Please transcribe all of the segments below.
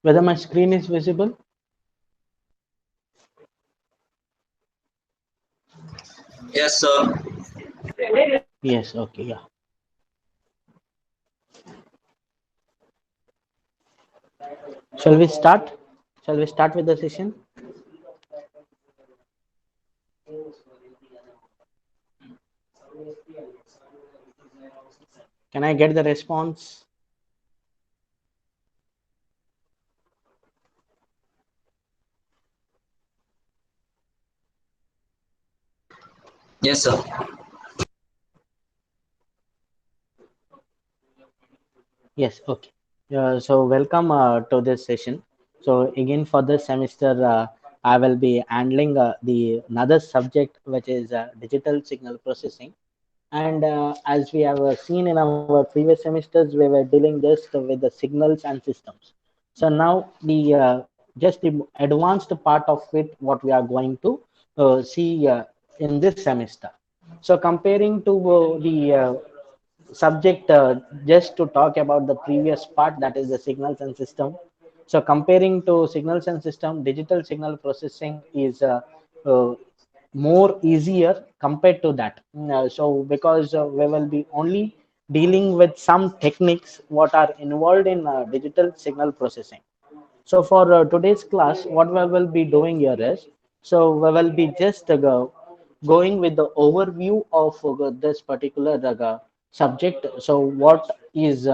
Whether my screen is visible? Yes, sir. Yes, okay, yeah. Shall we start? Shall we start with the session? Can I get the response? Yes, sir. Yes, okay. So welcome to this session. So again for this semester, I will be handling the another subject which is digital signal processing. And as we have seen in our previous semesters, we were dealing just with the signals and systems. So now the just the advanced part of it, what we are going to see in this semester. So comparing to the subject, just to talk about the previous part, that is the signals and system. So comparing to signals and system, digital signal processing is uh, more easier compared to that. So because we will be only dealing with some techniques what are involved in digital signal processing. So for today's class, what we will be doing here is, so we will be just going with the overview of this particular subject. So what is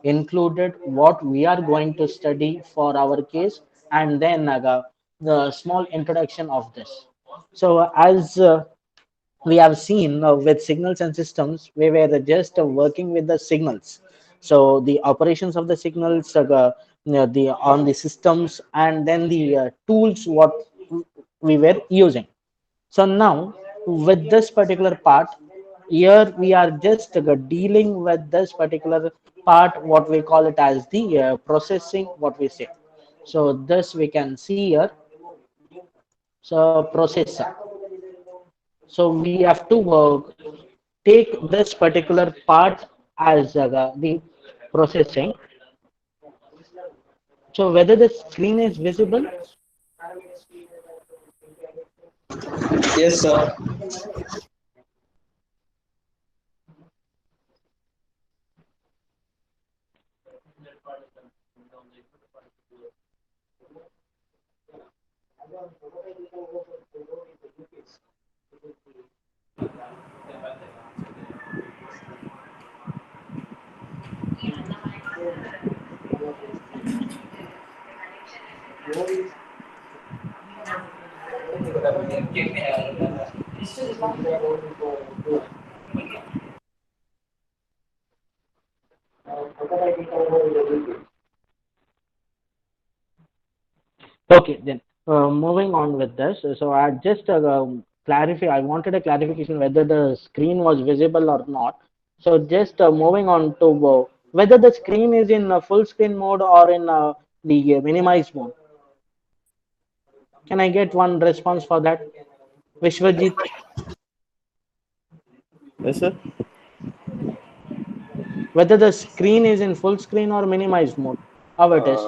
included, what we are going to study for our case, and then the small introduction of this. So as we have seen with signals and systems, we were just working with the signals. So the operations of the signals, the on the systems, and then the tools what we were using. So now with this particular part, here we are just dealing with this particular part, what we call it as the processing, what we say. So this we can see here. So processor. So we have to take this particular part as the processing. So whether the screen is visible? Yes, sir. Okay, then moving on with this. So I just clarify. I wanted a clarification whether the screen was visible or not. So just moving on to whether the screen is in full screen mode or in the minimized mode. Can I get one response for that? Vishwajit, Yes, sir. whether the screen is in full screen or minimized mode. How it is?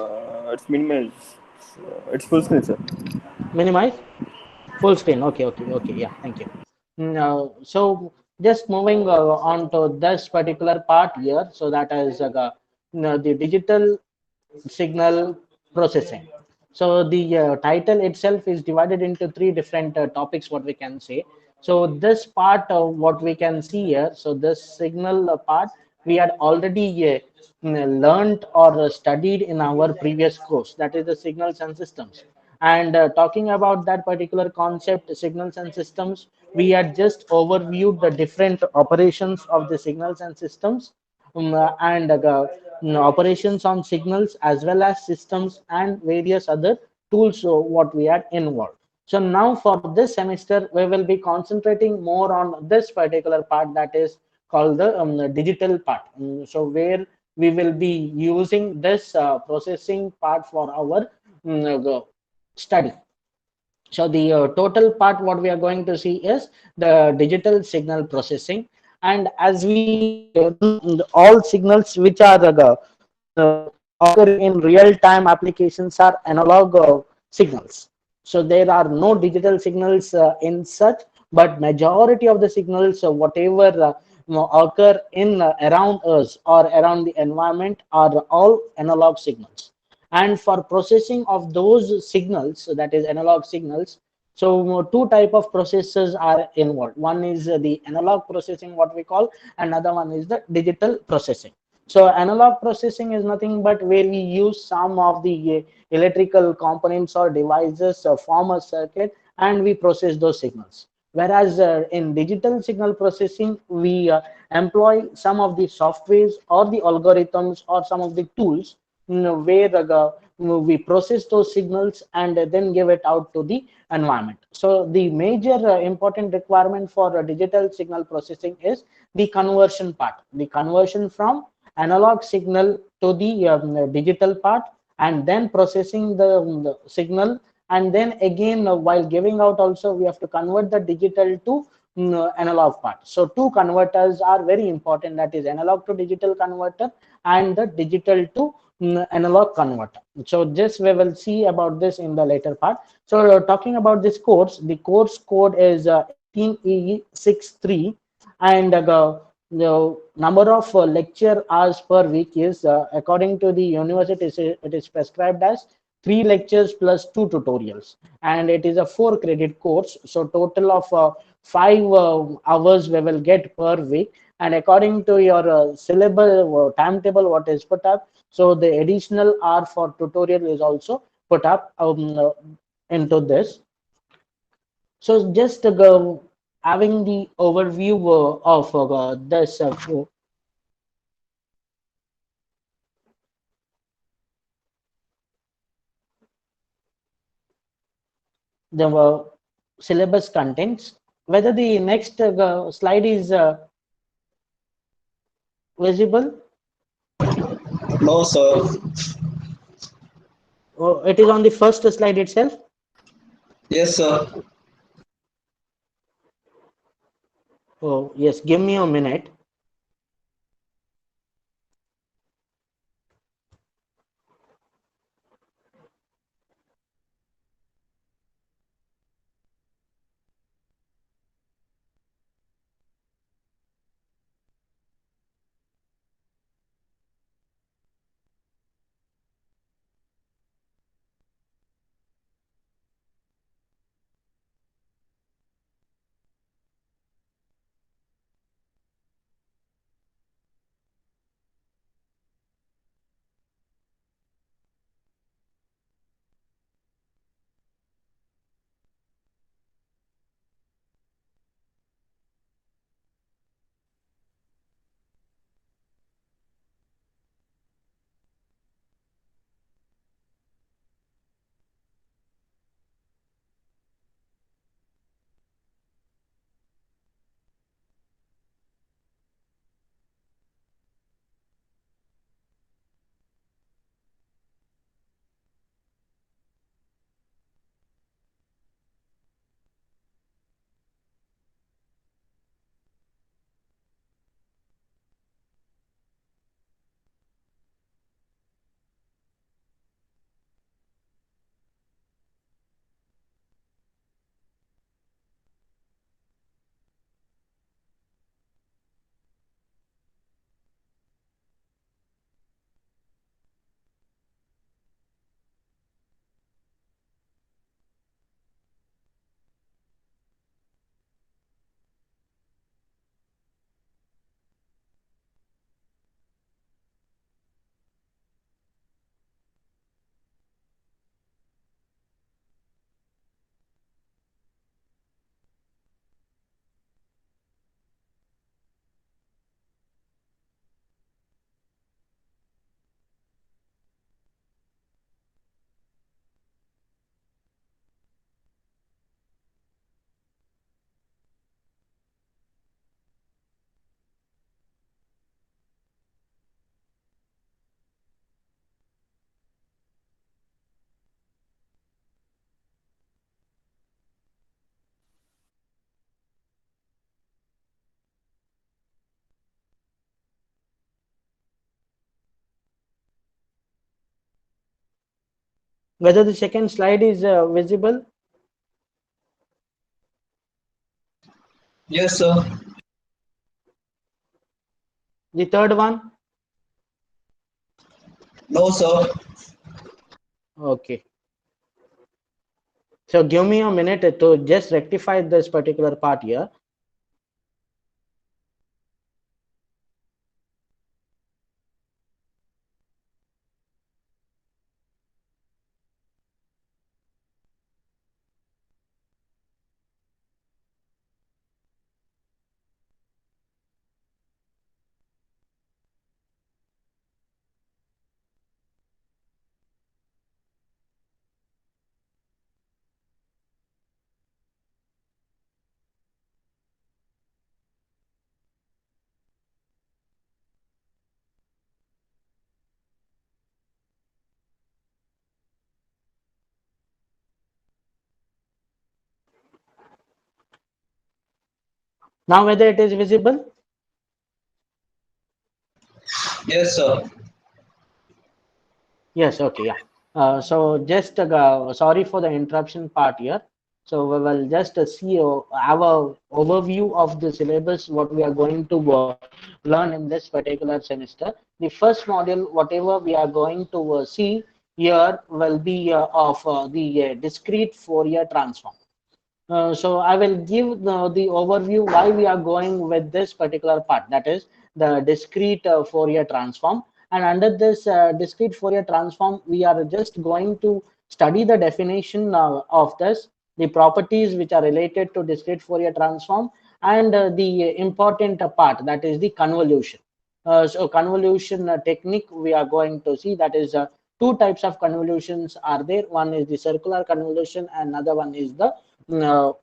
It's minimized. It's full screen, sir. Minimize? Full screen. Okay, okay, okay. Yeah, thank you. So just moving on to this particular part here. So that is the digital signal processing. So the title itself is divided into three different topics, what we can say. So this part of what we can see here, so this signal part we had already learned or studied in our previous course, that is the signals and systems. And talking about that particular concept, signals and systems, we had just overviewed the different operations of the signals and systems, and operations on signals as well as systems and various other tools what we had involved. So now for this semester we will be concentrating more on this particular part, that is called the digital part. So where we will be using this processing part for our study. So the total part what we are going to see is the digital signal processing. And as we know, all signals which are occur in real-time applications are analog signals. So there are no digital signals in such, but majority of the signals, whatever occur in around us or around the environment, are all analog signals. And for processing of those signals, so that is analog signals, so two type of processors are involved. One is the analog processing, what we call, another one is the digital processing. So analog processing is nothing but where we use some of the electrical components or devices form a circuit and we process those signals. Whereas in digital signal processing, we employ some of the softwares or the algorithms or some of the tools, where we process those signals and then give it out to the environment. So the major important requirement for digital signal processing is the conversion part, the conversion from analog signal to the digital part, and then processing the signal, and then again while giving out also we have to convert the digital to analog part. So two converters are very important, that is analog to digital converter and the digital to analog converter. So this we will see about this in the later part. So talking about this course, the course code is 18E63, and the number of lecture hours per week is according to the university, it is prescribed as 3 lectures plus 2 tutorials, and it is a 4 credit course. So total of 5 hours we will get per week, and according to your syllabus timetable what is put up, so the additional hour for tutorial is also put up into this. So just having the overview of this the syllabus contents. Whether the next slide is visible, No, sir. it is on the first slide itself. Yes, sir. Oh yes, give me a minute. Whether the second slide is visible? Yes, sir. The third one? No, sir. Okay. So give me a minute to just rectify this particular part here. Now whether it is visible? Yes, sir. Yes, okay, yeah. So just sorry for the interruption part here. So we will just see have a overview of the syllabus, what we are going to learn in this particular semester. The first module, whatever we are going to see here, will be of the discrete Fourier transform. So I will give the overview why we are going with this particular part, that is the discrete Fourier transform. And under this discrete Fourier transform, we are just going to study the definition of this, the properties which are related to discrete Fourier transform, and the important part, that is the convolution. So convolution technique we are going to see, that is two types of convolutions are there. One is the circular convolution, and another one is the uh,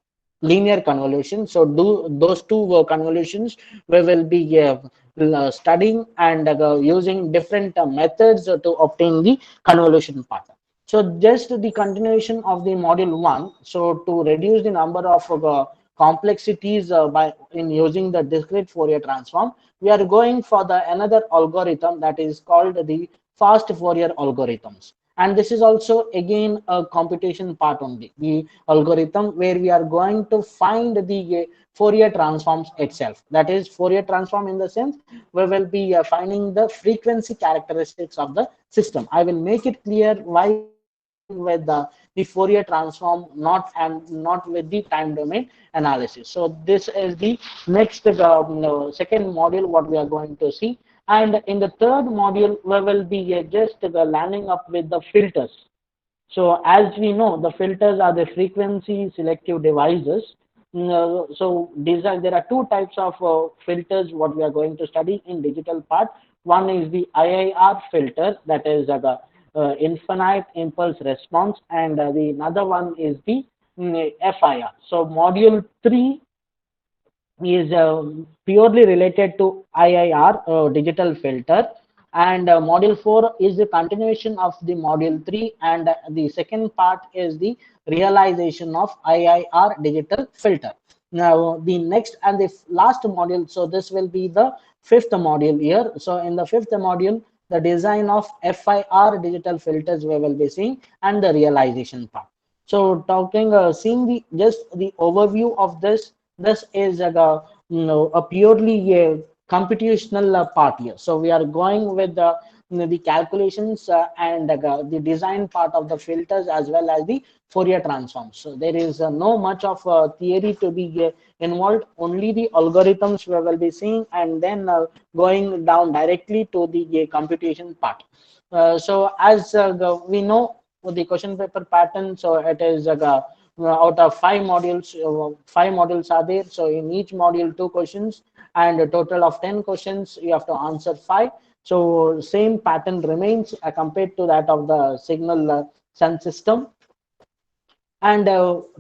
linear convolution. So do those two convolutions we will be studying and using different methods to obtain the convolution pattern. So just the continuation of the module one. So to reduce the number of complexities by in using the discrete Fourier transform, we are going for the another algorithm that is called the fast Fourier algorithms. And this is also again a computation part only, the algorithm where we are going to find the Fourier transforms itself. That is Fourier transform in the sense we will be finding the frequency characteristics of the system. I will make it clear why we are going with the Fourier transform, not with the time domain analysis. So this is the next second module what we are going to see. And in the third module, we will be just landing up with the filters. So as we know, the filters are the frequency selective devices. So there are two types of filters what we are going to study in digital part. One is the IIR filter, that is infinite impulse response, and the another one is the FIR. So module 3 is purely related to IIR, digital filter, and module 4 is the continuation of the module 3, and the second part is the realization of IIR digital filter. Now the next and the last module, so this will be the fifth module here. So in the fifth module, the design of FIR digital filters we will be seeing, and the realization part. So talking, seeing the just the overview of this, this is a purely computational part here. So we are going with the calculations and the design part of the filters as well as the Fourier transforms. So there is no much of theory to be involved. Only the algorithms we will be seeing, and then going down directly to the computation part. So as we know the question paper pattern, so it is out of five modules are there. So in each module, two questions, and a total of 10 questions. You have to answer five. So same pattern remains compared to that of the signal sun system. And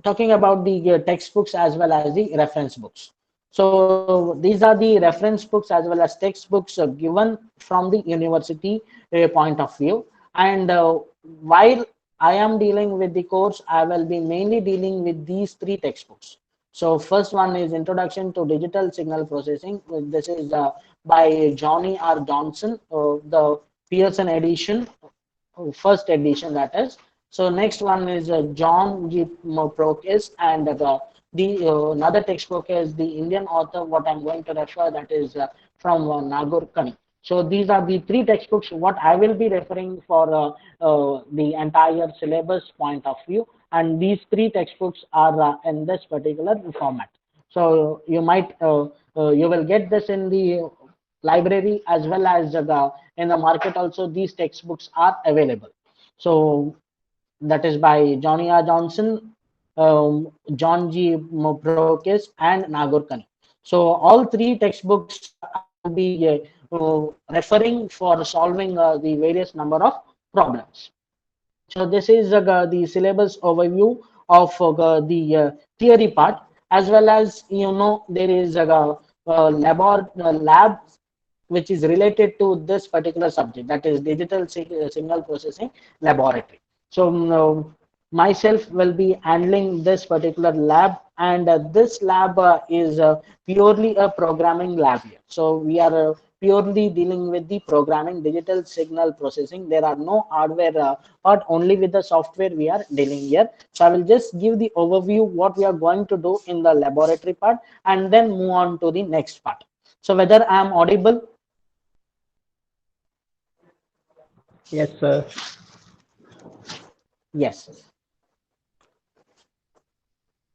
talking about the textbooks as well as the reference books. So these are the reference books as well as textbooks given from the university point of view. And while I am dealing with the course, I will be mainly dealing with these three textbooks. So first one is Introduction to Digital Signal Processing. This is by Johnny R. Johnson, the Pearson edition, first edition that is. So next one is John G. Prokis, and another textbook is the Indian author. What I'm going to refer, that is from Nagor Kani. So these are the three textbooks. What I will be referring for the entire syllabus point of view, and these three textbooks are in this particular format. So you will get this in the library as well as in the market also. These textbooks are available. So that is by Johnny R. Johnson, John G. Prokis, and Nagorkani. So all three textbooks I will be referring for solving the various number of problems. So this is the syllabus overview of the theory part, as well as there is lab which is related to this particular subject, that is digital signal processing laboratory. So myself will be handling this particular lab, and this lab is purely a programming lab here. So we are purely dealing with the programming, digital signal processing. There are no hardware part, only with the software we are dealing here. So I will just give the overview what we are going to do in the laboratory part, and then move on to the next part. So whether I am audible? Yes, sir. Yes.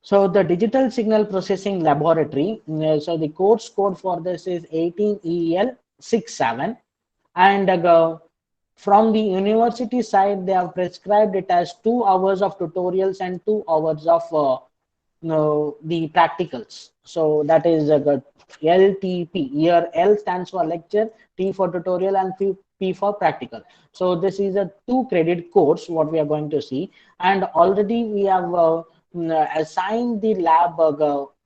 So the digital signal processing laboratory, so the course code for this is 18EL67, and from the university side, they have prescribed it as 2 hours of tutorials and 2 hours of the practicals. So that is LTP. Here L stands for lecture, T for tutorial, and P for practical. So this is a 2 credit course what we are going to see, and already we have assigned the lab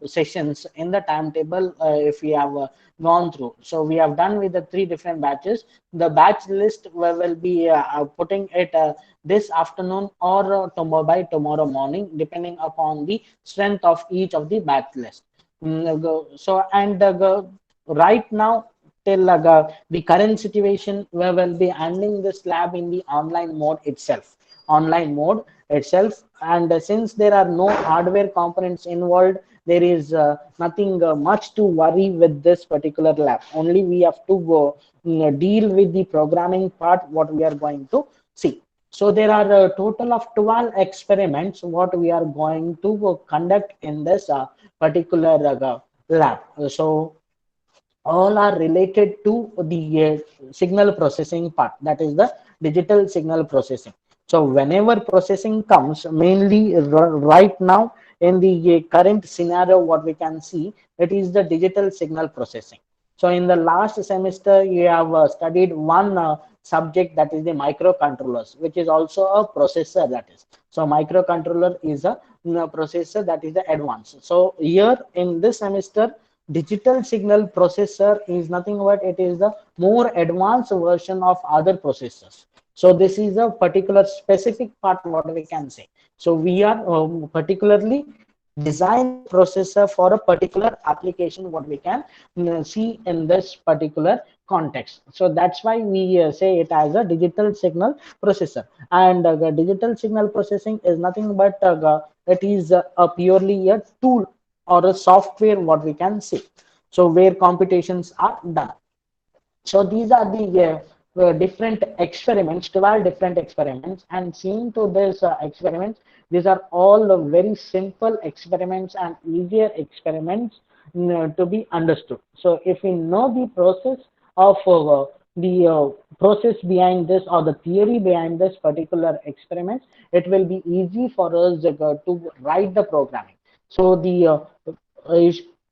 sessions in the timetable if we have gone through. So we have done with the 3 different batches. The batch list we will be putting it this afternoon or by tomorrow morning, depending upon the strength of each of the batch list. So and right now, till the current situation, we will be handling this lab in the online mode itself. And since there are no hardware components involved, there is nothing much to worry with this particular lab. Only we have to go deal with the programming part, what we are going to see. So there are a total of 12 experiments what we are going to conduct in this particular lab. So all are related to the signal processing part, that is the digital signal processing. So whenever processing comes, mainly right now in the current scenario, what we can see, it is the digital signal processing. So in the last semester, you have studied one subject, that is the microcontrollers, which is also a processor. That is, so microcontroller is a processor, that is the advanced. So here in this semester, digital signal processor is nothing but it is the more advanced version of other processors. So this is a particular specific part what we can say. So we are particularly design this processor for a particular application what we can see in this particular context. So that's why we say it as a digital signal processor. And the digital signal processing is nothing but it is a purely a tool or a software what we can say, so where computations are done. So these are the different experiments, 12 different experiments, and seeing to this experiments, these are all very simple experiments and easier experiments to be understood. So if we know the process of the process behind this, or the theory behind this particular experiment, it will be easy for us to write the programming. So the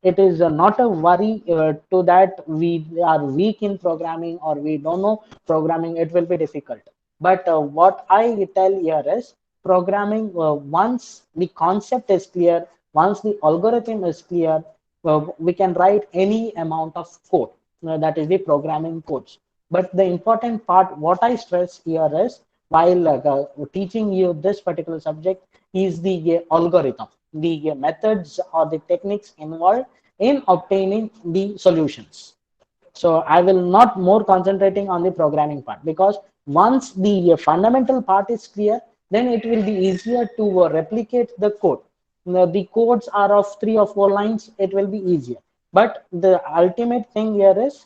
it is not a worry to that we are weak in programming or we don't know programming, it will be difficult. But what I tell here is programming, once the concept is clear, once the algorithm is clear, we can write any amount of code, that is the programming codes. But the important part what I stress here is, while teaching you this particular subject, is the algorithm, the methods or the techniques involved in obtaining the solutions. So I will not more concentrating on the programming part, because once the fundamental part is clear, then it will be easier to replicate the code. Now, the codes are of 3 or 4 lines, it will be easier. But the ultimate thing here is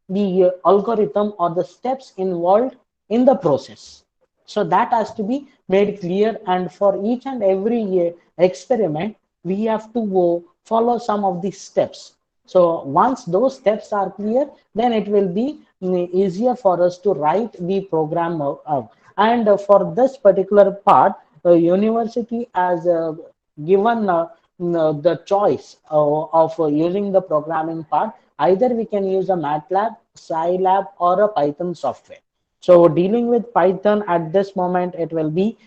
the algorithm or the steps involved in the process. So that has to be made clear, and for each and every experiment, we have to follow some of these steps. So once those steps are clear, then it will be easier for us to write the program out. And for this particular part, university has given the choice of using the programming part. Either we can use a MATLAB, Scilab, or a Python software. So dealing with Python at this moment, it will be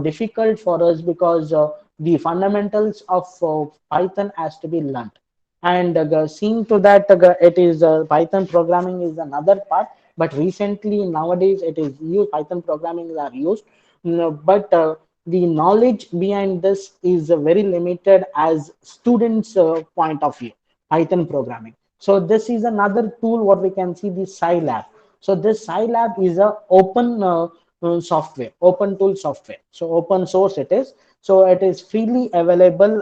difficult for us because the fundamentals of Python has to be learned. And seeing to that, it is Python programming is another part. But recently, nowadays, it is used. Python programming are used, but the knowledge behind this is very limited as students' point of view. Python programming. So this is another tool. What we can see, the Scilab. So this Scilab is a open software, open tool software. So open source it is. So it is freely available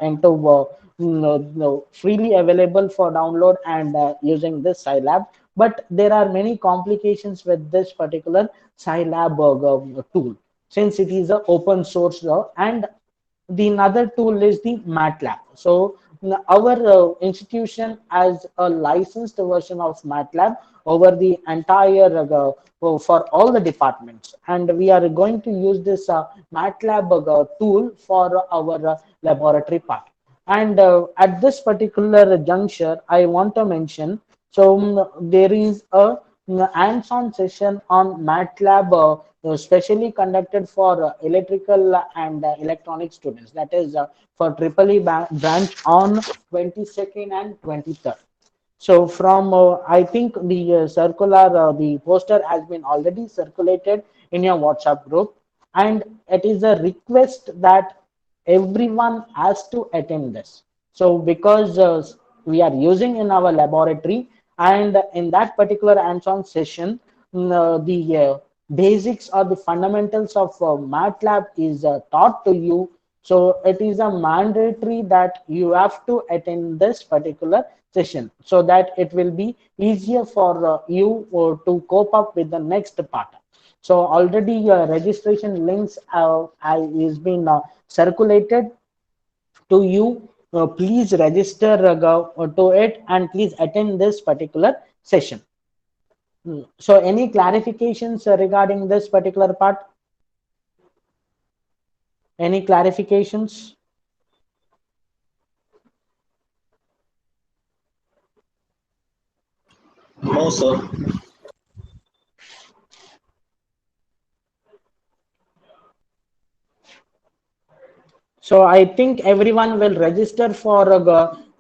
into freely available for download and using this Scilab. But there are many complications with this particular Scilab tool, since it is a open source and the another tool is the MATLAB. So our institution has a licensed version of MATLAB over the entire for all the departments, and we are going to use this MATLAB tool for our laboratory part. And at this particular juncture, I want to mention, so there is a hands-on session on MATLAB specially conducted for electrical and electronic students. That is for Triple E branch on 22nd and 23rd. So from I think the circular, the poster has been already circulated in your WhatsApp group, and it is a request that everyone has to attend this. So because we are using in our laboratory, and in that particular hands-on session, the basics or the fundamentals of MATLAB is taught to you. So it is a mandatory that you have to attend this particular session, so that it will be easier for you to cope up with the next part. So already registration links is been circulated to you. Please register to it, and please attend this particular session. So any clarifications regarding this particular part? Any clarifications? No, sir. So I think everyone will register for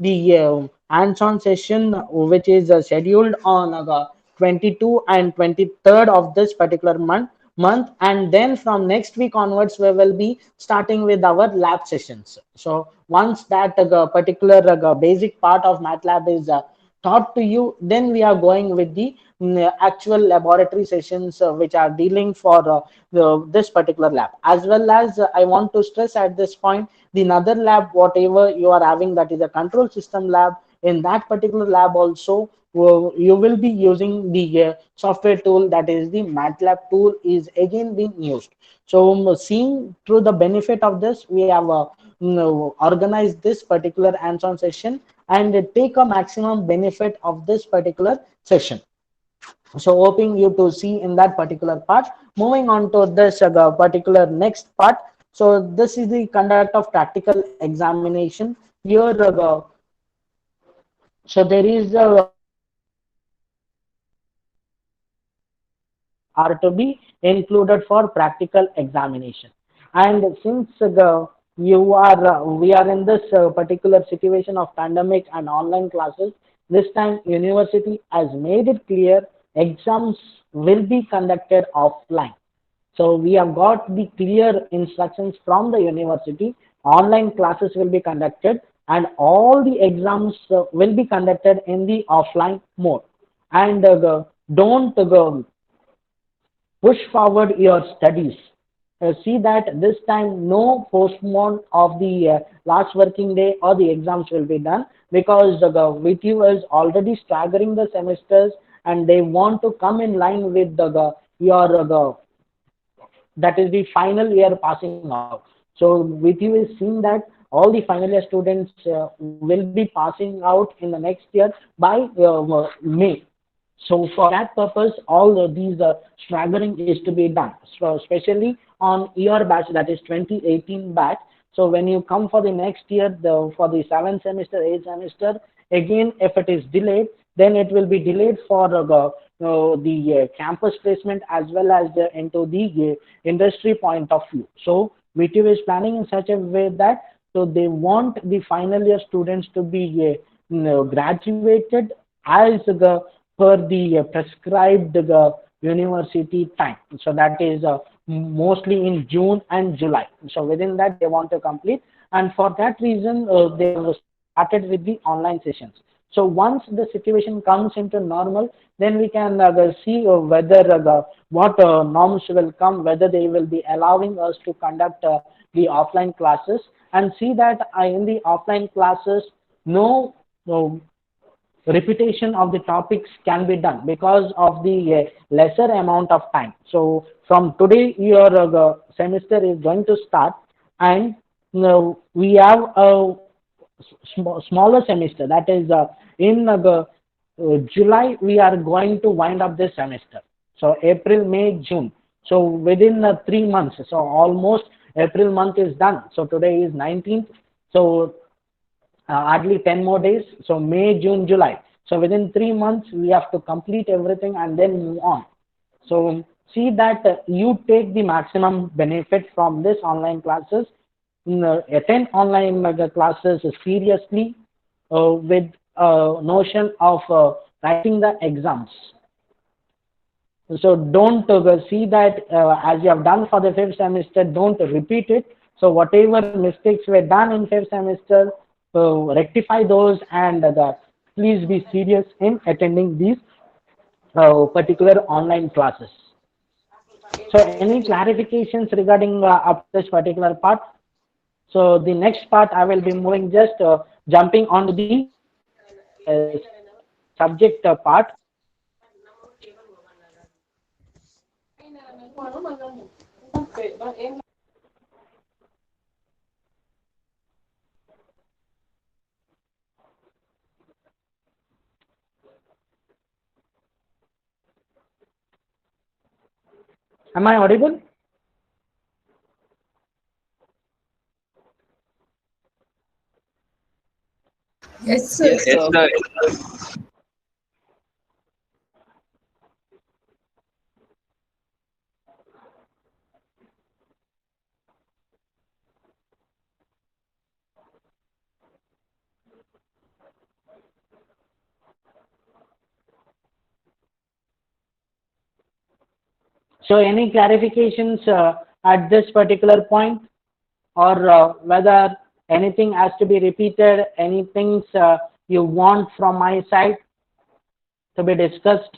the hands-on session, which is scheduled on 22 and 23rd of this particular month, and then from next week onwards we will be starting with our lab sessions. So once that particular basic part of MATLAB is taught to you, then we are going with the actual laboratory sessions which are dealing for this particular lab. As well as I want to stress at this point, the another lab whatever you are having, that is a control system lab. In that particular lab also, you will be using the software tool, that is the MATLAB tool is again being used. So seeing through the benefit of this, we have organized this particular hands-on session and take a maximum benefit of this particular session. So hoping you to see in that particular part. Moving on to this particular next part. So this is the conduct of practical examination here. So there is are to be included for practical examination. And since you are we are in this particular situation of pandemic and online classes, this time university has made it clear exams will be conducted offline. So we have got the clear instructions from the university. Online classes will be conducted, and all the exams will be conducted in the offline mode. And don't push forward your studies. see that this time no postpone of the last working day or the exams will be done, because the VTU is already staggering the semesters and they want to come in line with your that is the final year passing out. So with you is seeing that all the final year students will be passing out in the next year by May. So for that purpose, all these staggering is to be done. So especially on year batch, that is 2018 batch. So when you come for the next year, for the seventh semester, eighth semester, again if it is delayed, then it will be delayed for the campus placement as well as into the industry point of view. So VTU is planning in such a way that so they want the final year students to be graduated as per the prescribed university time. So that is mostly in June and July. So within that they want to complete, and for that reason they have started with the online sessions. So once the situation comes into normal, then we can see whether what norms will come, whether they will be allowing us to conduct the offline classes, and see that in the offline classes no repetition of the topics can be done because of the lesser amount of time. So from today your semester is going to start, and we have a smaller semester, that is in July we are going to wind up this semester. So April, May, June. So within 3 months, so almost April month is done. So today is 19th. So hardly 10 more days. So May, June, July. So within 3 months, we have to complete everything and then move on. So see that you take the maximum benefit from this online classes, attend online classes seriously with notion of writing the exams. So don't see that as you have done for the fifth semester, don't repeat it. So whatever mistakes were done in fifth semester, rectify those, and please be serious in attending these particular online classes. So any clarifications regarding up to this particular part? So the next part I will be moving, just jumping onto the subject part. Am I audible? Yes, sir. Yes, Yes, sir. sir. So any clarifications at this particular point, or whether anything has to be repeated, anything you want from my side to be discussed?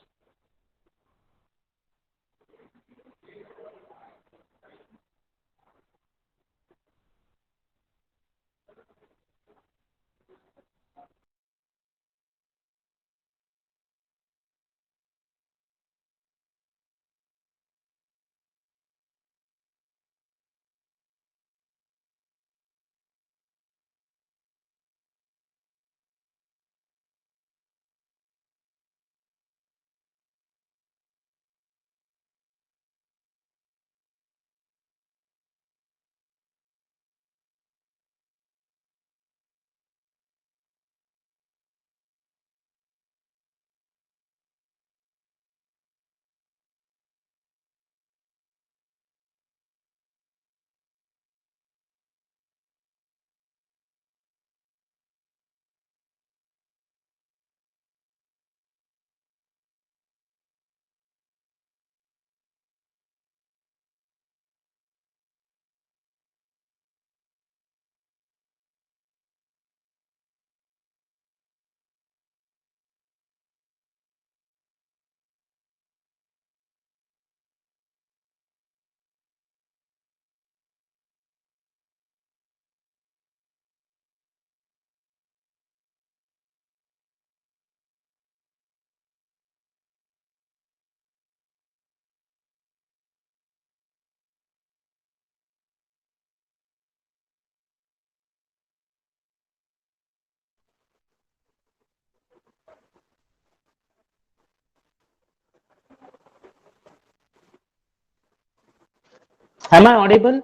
Am I audible?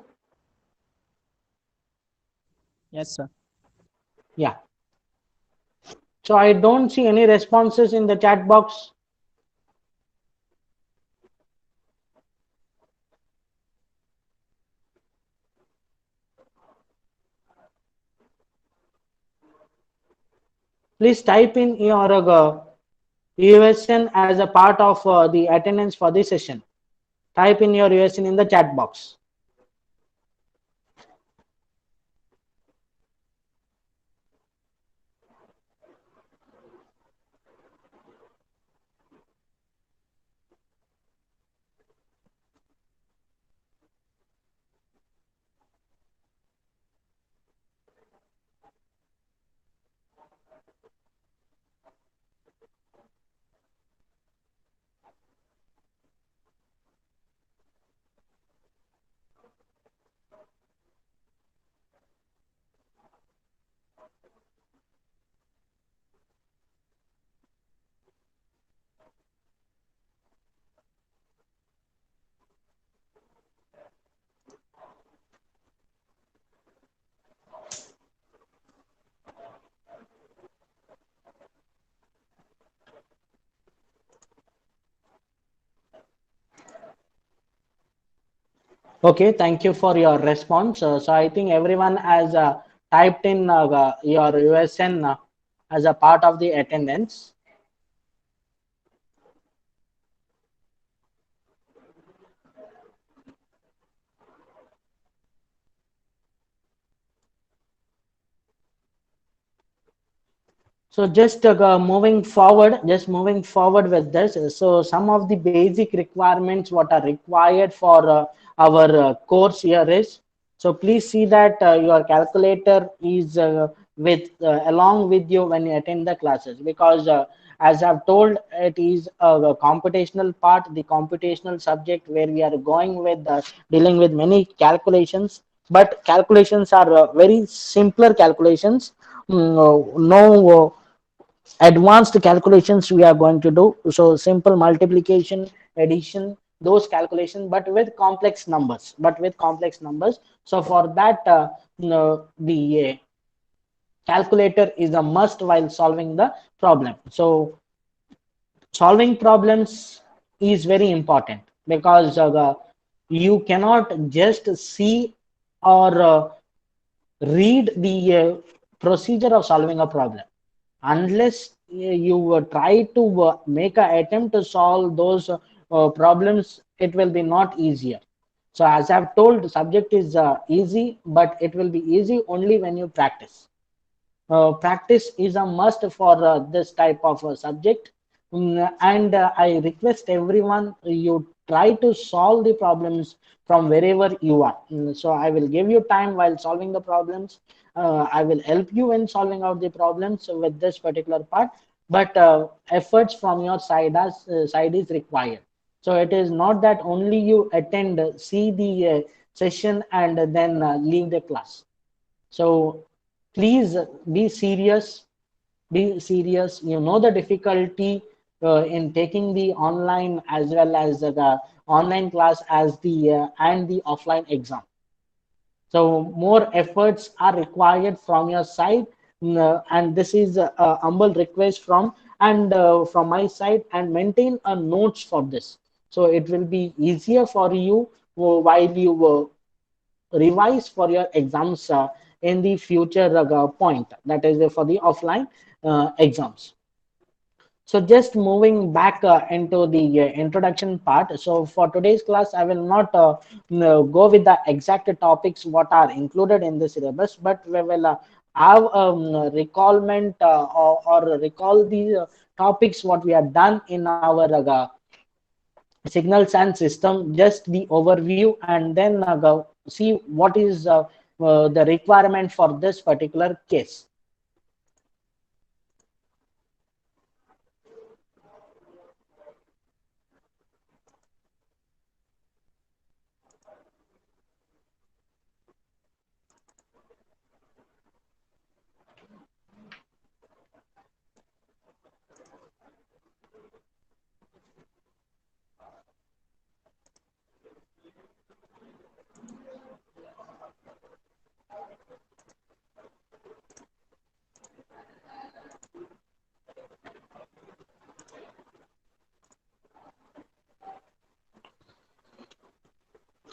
Yes, sir. Yeah. So I don't see any responses in the chat box. Please type in your USN as a part of the attendance for this session. Type in your USN in the chat box. Okay, thank you for your response. So I think everyone has typed in your USN as a part of the attendance. So just moving forward with this. So some of the basic requirements what are required for our course here is. So please see that your calculator is with along with you when you attend the classes, because as I've told, it is a computational part, the computational subject where we are going with dealing with many calculations, but calculations are very simpler calculations. No advanced calculations we are going to do. So simple multiplication, addition, those calculations, but with complex numbers. So for that, the calculator is a must while solving the problem. So solving problems is very important, because you cannot just see or read the procedure of solving a problem unless you try to make an attempt to solve those problems. It will be not easier. So as I've told, the subject is easy, but it will be easy only when you practice. Practice is a must for this type of subject. And I request everyone, you try to solve the problems from wherever you are. So I will give you time while solving the problems. I will help you in solving out the problems with this particular part, but efforts from your side is required. So it is not that only you attend, see the session and then leave the class. So please be serious. You know the difficulty in taking the online as well as the online class as the and the offline exam. So more efforts are required from your side. And this is a humble request from my side, and maintain a notes for this. So it will be easier for you while you revise for your exams in the future point, that is for the offline exams. So just moving back into the introduction part. So for today's class, I will not go with the exact topics what are included in the syllabus, but we will have recallment or recall the topics what we have done in our signals and system, just the overview, and then go see what is the requirement for this particular case.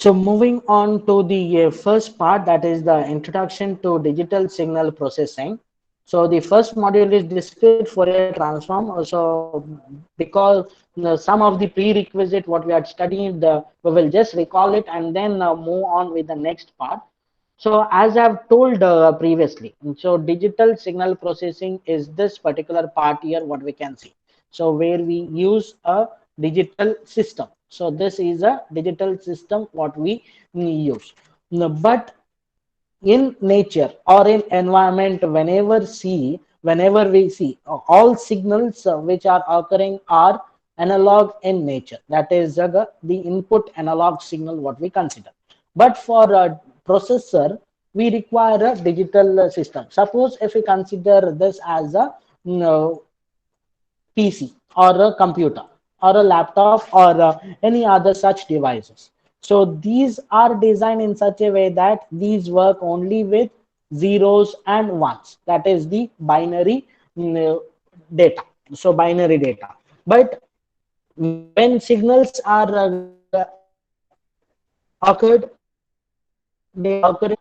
So moving on to the first part, that is the introduction to digital signal processing. So the first module is discrete Fourier transform. So because some of the prerequisite what we had studied, we will just recall it and then move on with the next part. So as I've told previously, so digital signal processing is this particular part here, what we can see. So where we use a digital system. So this is a digital system what we use. No, but in nature or in environment, whenever we see all signals which are occurring are analog in nature. That is the input analog signal what we consider. But for a processor, we require a digital system. Suppose if we consider this as a PC or a computer or a laptop or any other such devices. So these are designed in such a way that these work only with zeros and ones. That is the binary data. So binary data. But when signals are occurred, they occur.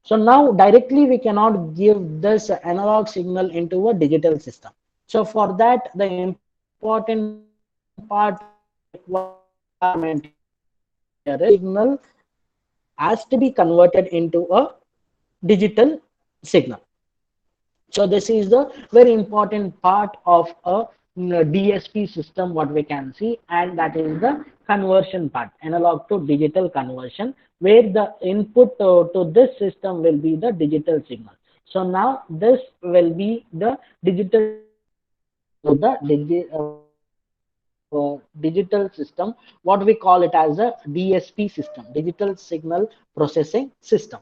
So now directly we cannot give this analog signal into a digital system. So for that, the important part requirement here is signal has to be converted into a digital signal. So this is the very important part of a DSP system what we can see, and that is the conversion part, analog to digital conversion, where the input to this system will be the digital signal. So now this will be the digital signal into the digital system, what we call it as a DSP system, digital signal processing system.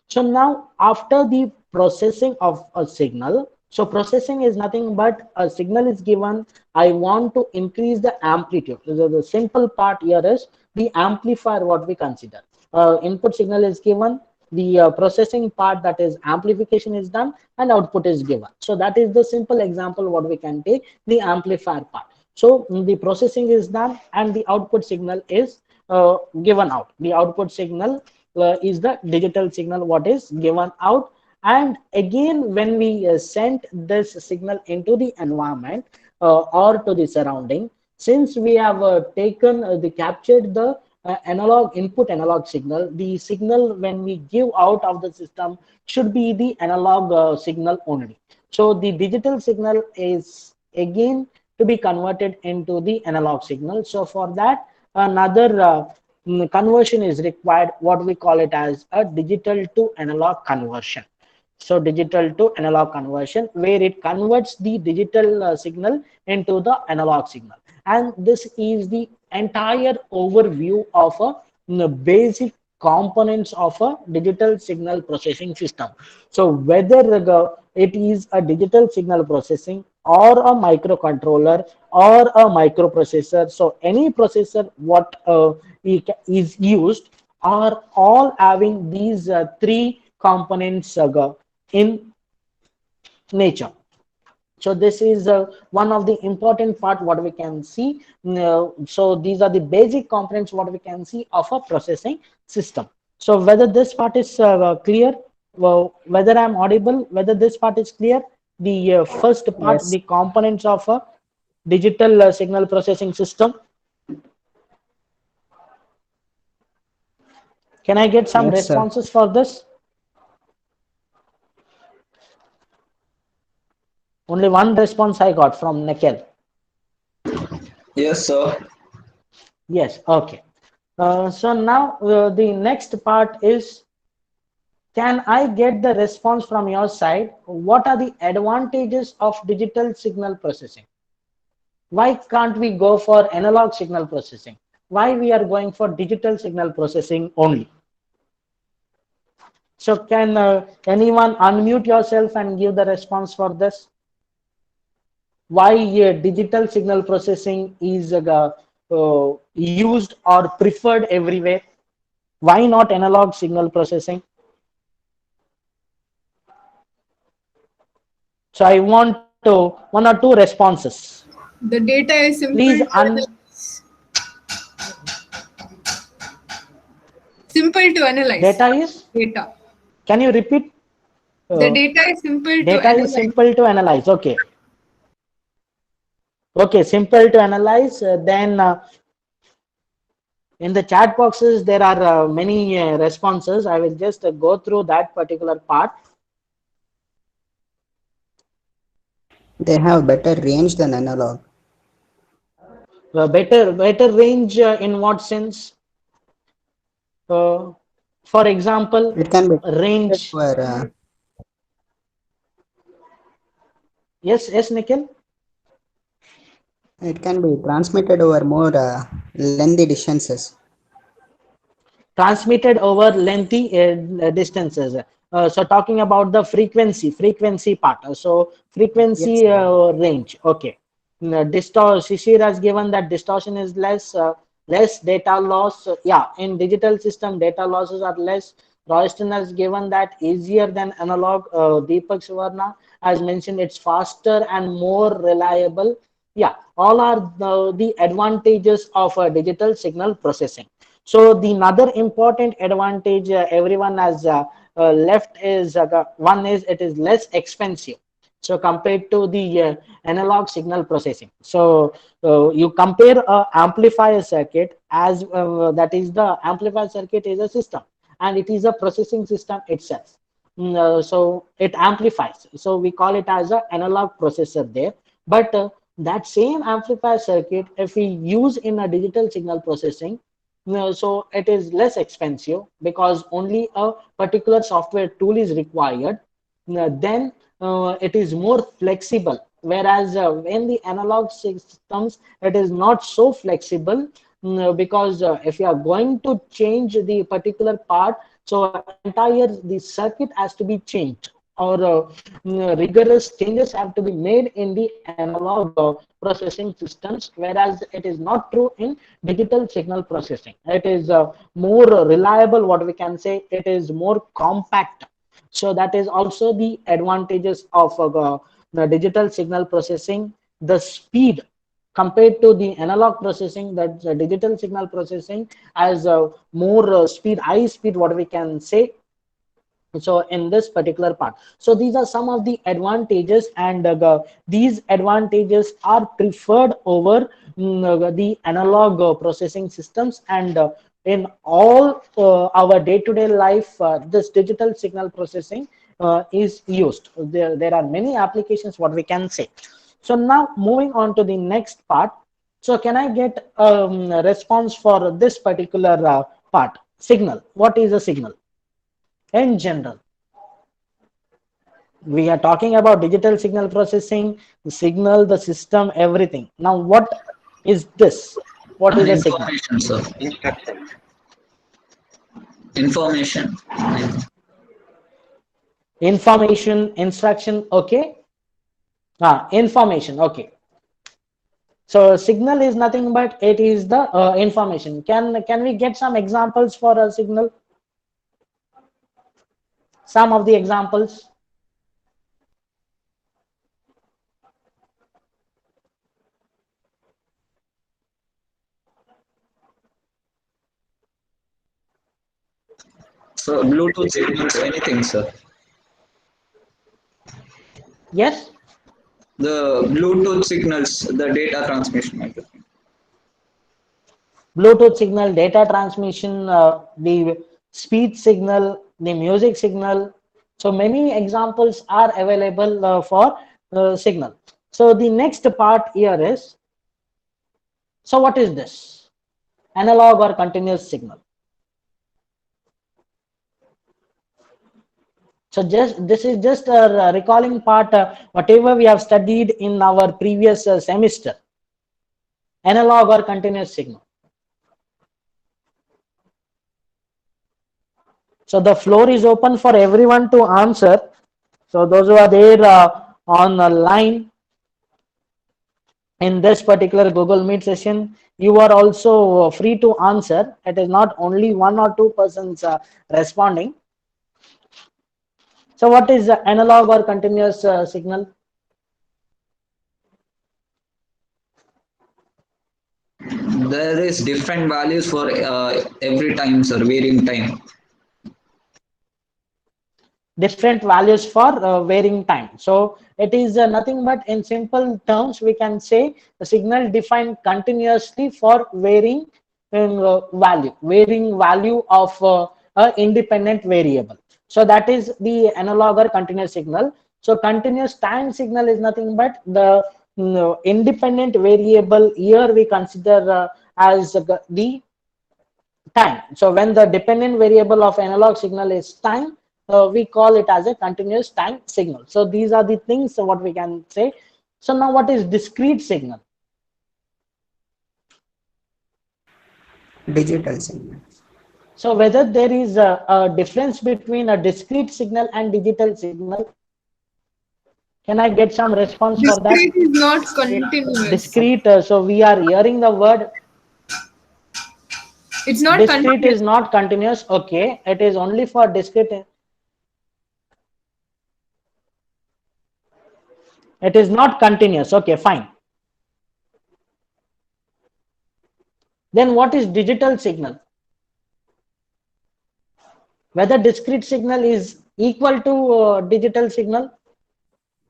So now after the processing of a signal, so processing is nothing but a signal is given. I want to increase the amplitude. So the simple part here is the amplifier what we consider. Input signal is given, the processing part, that is amplification, is done and output is given. So that is the simple example what we can take, the amplifier part. So the processing is done and the output signal is given out. The output signal is the digital signal what is given out. And again, when we send this signal into the environment or to the surrounding, since we have taken the captured the analog input analog signal, the signal when we give out of the system should be the analog signal only. So the digital signal is again to be converted into the analog signal. So for that, another conversion is required, what we call it as a digital to analog conversion. So digital to analog conversion, where it converts the digital signal into the analog signal. And this is the entire overview of a basic components of a digital signal processing system. So whether it is a digital signal processing or a microcontroller or a microprocessor, so any processor what is used are all having these three components in nature. So this is one of the important part what we can see. So these are the basic components what we can see of a processing system. So whether this part is clear, well, whether I'm audible, whether this part is clear, the first part, Yes. the components of a digital signal processing system. Can I get some Yes, sir. responses for this? Only one response I got from Nikhil. Yes, sir. Yes, okay. So now the next part is, can I get the response from your side? What are the advantages of digital signal processing? Why can't we go for analog signal processing? Why we are going for digital signal processing only? So can anyone unmute yourself and give the response for this? Why digital signal processing is used or preferred everywhere? Why not analog signal processing? So I want one or two responses. The data is simple Please to un analyze. simple to analyze. Data is, Data. can you repeat? The Uh, data is simple to Data is analyze. simple to analyze. Okay. Okay, simple to analyze. Then in the chat boxes, there are many responses. I will just go through that particular part. They have better range than analog. Better range in what sense? Uh, for example, It can be transmitted range. over, Yes, Nikhil. more lengthy distances. Transmitted over lengthy distances. So talking about the frequency part. So Yes. frequency range. Okay. Shishir has given that distortion is less data loss. Yeah, in digital system, data losses are less. Royston has given that easier than analog. Deepak Suvarna has mentioned it's faster and more reliable. Yeah, all are the advantages of digital signal processing. So the another important advantage everyone has left is one is it is less expensive. So compared to the analog signal processing. So you compare a amplifier circuit as that is the amplifier circuit is a system and it is a processing system itself. So it amplifies. So we call it as an analog processor there. But that same amplifier circuit, if we use in a digital signal processing, so it is less expensive because only a particular software tool is required. Then it is more flexible. Whereas in the analog systems, it is not so flexible because if you are going to change the particular part, so entire the circuit has to be changed or rigorous changes have to be made in the analog processing systems, whereas it is not true in digital signal processing. It is more reliable, what we can say, it is more compact. So that is also the advantages of the digital signal processing. The speed compared to the analog processing, that the digital signal processing has more speed, high speed, what we can say. So in this particular part, so these are some of the advantages, and these advantages are preferred over the analog processing systems. And in all our day-to-day life, this digital signal processing is used. There are many applications, what we can say. So now moving on to the next part. So can I get a response for this particular part? Signal, what is a signal in general? We are talking about digital signal processing, the signal, the system, everything. Now what is this? What is a signal? Information, sir. Information. Information, instruction. Okay. Information. Okay. So signal is nothing but it is the information. Can we get some examples for a signal? Some of the examples. So Bluetooth signals, anything, sir. Yes. The Bluetooth signals, the data transmission. Everything. Bluetooth signal, data transmission, the speech signal, the music signal. So many examples are available for signal. So the next part here is, so what is this? Analog or continuous signal? So just this is just a recalling part, whatever we have studied in our previous semester. Analog or continuous signal? So the floor is open for everyone to answer. So those who are there on the line in this particular Google Meet session, you are also free to answer. It is not only one or two persons responding. So what is analog or continuous signal? There always different values for every time, sir, varying time. Different values for varying time. So it is nothing but, in simple terms, we can say the signal defined continuously for varying varying value of a independent variable. So that is the analog or continuous signal. So continuous time signal is nothing but the independent variable here we consider as the time. So when the dependent variable of analog signal is time, we call it as a continuous time signal. So these are the things what we can say. So now what is discrete signal? Digital signal. So whether there is a difference between a discrete signal and digital signal, can I get some response for that? Discrete is not continuous. Discrete, so we are hearing the word It's not discrete continuous. is not continuous. Okay, it is only for discrete. It is not continuous. Okay, fine. Then what is digital signal? Whether discrete signal is equal to digital signal?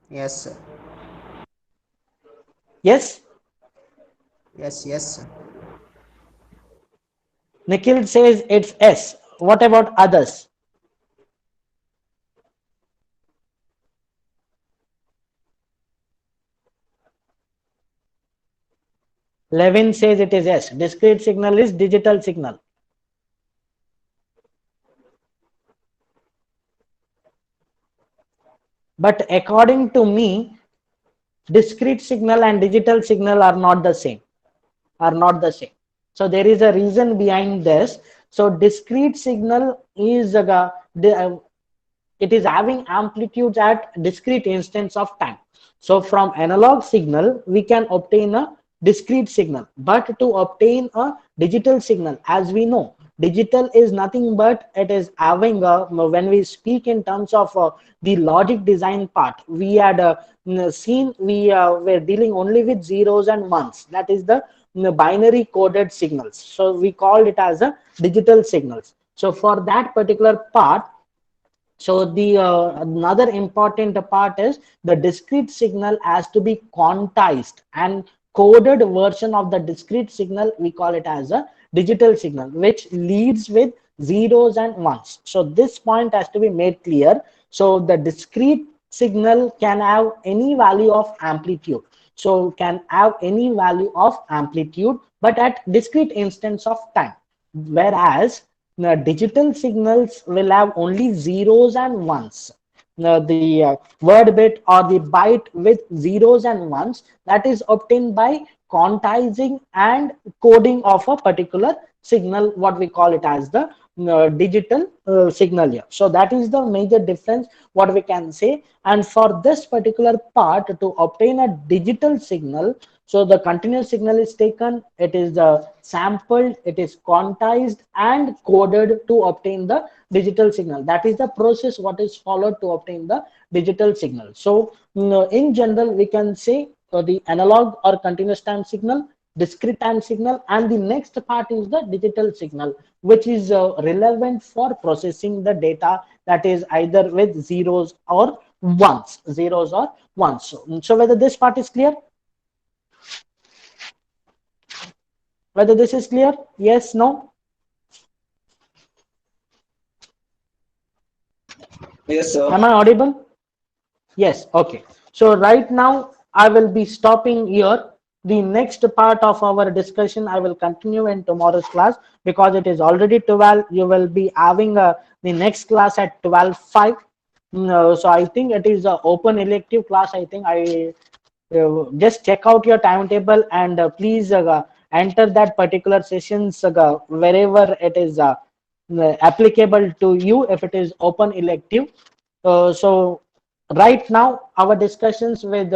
Yes, sir. Yes. Yes, sir. Nikhil says it's S. What about others? Levin says it is S. Discrete signal is digital signal. But according to me, discrete signal and digital signal are not the same. So there is a reason behind this. So discrete signal is it is having amplitudes at discrete instance of time. So from analog signal, we can obtain a discrete signal. But to obtain a digital signal, as we know, digital is nothing but it is having a, when we speak in terms of the logic design part, we had seen we were dealing only with zeros and ones. That is the binary coded signals. So we called it as a digital signals. So for that particular part, so the another important part is the discrete signal has to be quantized, and coded version of the discrete signal we call it as a digital signal, which leads with zeros and ones. So this point has to be made clear. So the discrete signal can have any value of amplitude. So can have any value of amplitude, but at discrete instance of time. Whereas digital signals will have only zeros and ones. The word bit or the byte with zeros and ones, that is obtained by quantizing and coding of a particular signal, what we call it as the digital signal here. So that is the major difference what we can say. And for this particular part, to obtain a digital signal, so the continuous signal is taken, it is sampled, it is quantized and coded to obtain the digital signal. That is the process what is followed to obtain the digital signal. So in general, we can say the analog or continuous time signal, discrete time signal, and the next part is the digital signal, which is relevant for processing the data, that is either with zeros or ones. So whether this part is clear? Whether this is clear? Yes, no? Yes, sir. Am I audible? Yes, okay. So right now I will be stopping here. The next part of our discussion I will continue in tomorrow's class, because it is already 12. You will be having the next class at 12:05. So I think it is an open elective class. I think I just check out your timetable and please enter that particular sessions wherever it is applicable to you, if it is open elective. So right now our discussions with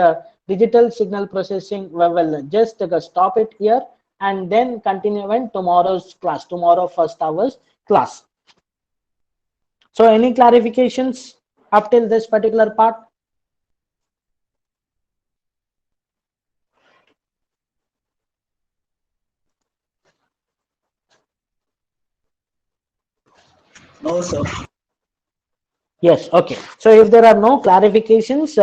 digital signal processing, we will just stop it here and then continue in tomorrow's class, tomorrow first hours class. So any clarifications up till this particular part? No, sir. Yes, okay. So if there are no clarifications,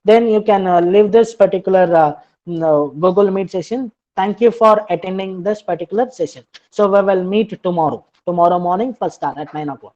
then you can leave this particular no, Google Meet session. Thank you for attending this particular session. So we will meet tomorrow morning first start at 9 o'clock.